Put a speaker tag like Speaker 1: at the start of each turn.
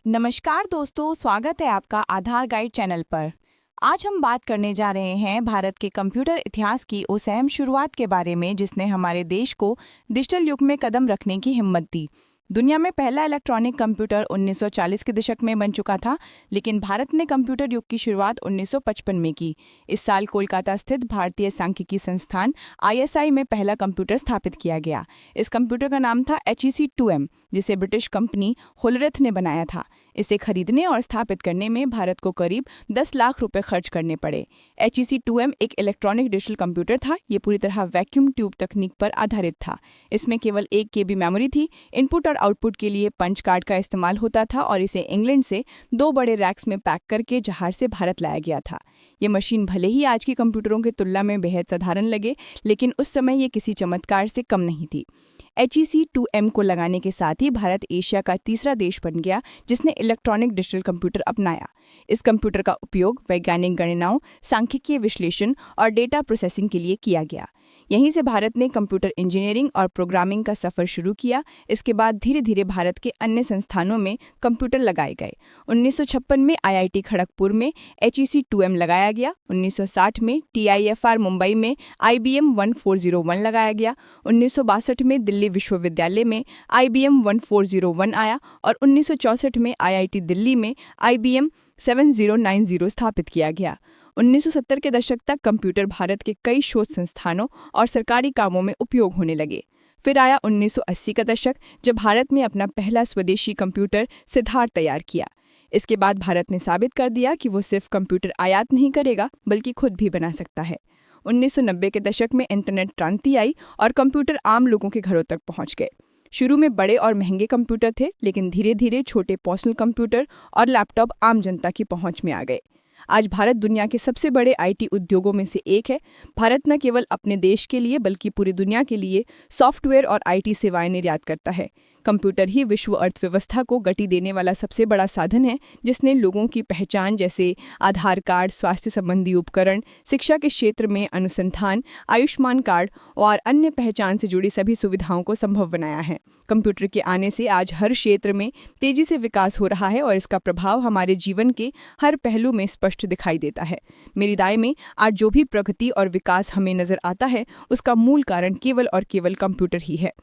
Speaker 1: नमस्कार दोस्तों, स्वागत है आपका आधार गाइड चैनल पर। आज हम बात करने जा रहे हैं भारत के कंप्यूटर इतिहास की उस अहम शुरुआत के बारे में जिसने हमारे देश को डिजिटल युग में कदम रखने की हिम्मत दी। दुनिया में पहला इलेक्ट्रॉनिक कंप्यूटर 1940 के दशक में बन चुका था, लेकिन भारत ने कंप्यूटर युग की शुरुआत 1955 में की। इस साल कोलकाता स्थित भारतीय सांख्यिकी संस्थान ISI में पहला कंप्यूटर स्थापित किया गया। इस कंप्यूटर का नाम था HEC-2M, जिसे ब्रिटिश कंपनी होलरेथ ने बनाया था। इसे खरीदने और स्थापित करने में भारत को करीब 10 लाख रुपए खर्च करने पड़े। HEC-2M एक इलेक्ट्रॉनिक डिजिटल कंप्यूटर था। ये पूरी तरह वैक्यूम ट्यूब तकनीक पर आधारित था। इसमें केवल 1 KB मेमोरी थी। इनपुट और आउटपुट के लिए पंच कार्ड का इस्तेमाल होता था और इसे इंग्लैंड से 2 बड़े रैक्स में पैक करके जहाज से भारत लाया गया था। ये मशीन भले ही आज की कंप्यूटरों की तुलना में बेहद साधारण लगे, लेकिन उस समय ये किसी चमत्कार से कम नहीं थी। HEC-2M को लगाने के साथ ही भारत एशिया का तीसरा देश बन गया जिसने इलेक्ट्रॉनिक डिजिटल कंप्यूटर अपनाया। इस कंप्यूटर का उपयोग वैज्ञानिक गणनाओं, सांख्यिकीय विश्लेषण और डेटा प्रोसेसिंग के लिए किया गया। यहीं से भारत ने कंप्यूटर इंजीनियरिंग और प्रोग्रामिंग का सफर शुरू किया। इसके बाद धीरे धीरे भारत के अन्य संस्थानों में कंप्यूटर लगाए गए। 1956 में IIT खड़गपुर में HEC-2M लगाया गया। 1960 में TIFR मुंबई में IBM 1401 लगाया गया। 1962 में दिल्ली विश्वविद्यालय में IBM 1401 आया और 1964 में IIT दिल्ली में IBM 7090 स्थापित किया गया। 1970 के दशक तक कंप्यूटर भारत के कई शोध संस्थानों और सरकारी कामों में उपयोग होने लगे। फिर आया 1980 का दशक, जब भारत में अपना पहला स्वदेशी कंप्यूटर सिद्धार्थ तैयार किया। इसके बाद भारत ने साबित कर दिया कि वो सिर्फ कंप्यूटर आयात नहीं करेगा, बल्कि खुद भी बना सकता है। 1990 के दशक में इंटरनेट क्रांति आई और कंप्यूटर आम लोगों के घरों तक पहुंच गए। शुरू में बड़े और महंगे कंप्यूटर थे, लेकिन धीरे धीरे छोटे पर्सनल कंप्यूटर और लैपटॉप आम जनता की पहुंच में आ गए। आज भारत दुनिया के सबसे बड़े IT उद्योगों में से एक है। भारत न केवल अपने देश के लिए बल्कि पूरी दुनिया के लिए सॉफ्टवेयर और IT सेवाएं निर्यात करता है। कंप्यूटर ही विश्व अर्थव्यवस्था को गति देने वाला सबसे बड़ा साधन है, जिसने लोगों की पहचान जैसे आधार कार्ड, स्वास्थ्य संबंधी उपकरण, शिक्षा के क्षेत्र में अनुसंधान, आयुष्मान कार्ड और अन्य पहचान से जुड़ी सभी सुविधाओं को संभव बनाया है। कंप्यूटर के आने से आज हर क्षेत्र में तेजी से विकास हो रहा है और इसका प्रभाव हमारे जीवन के हर पहलू में स्पष्ट दिखाई देता है। मेरी राय में आज जो भी प्रगति और विकास हमें नजर आता है, उसका मूल कारण केवल और केवल कंप्यूटर ही है।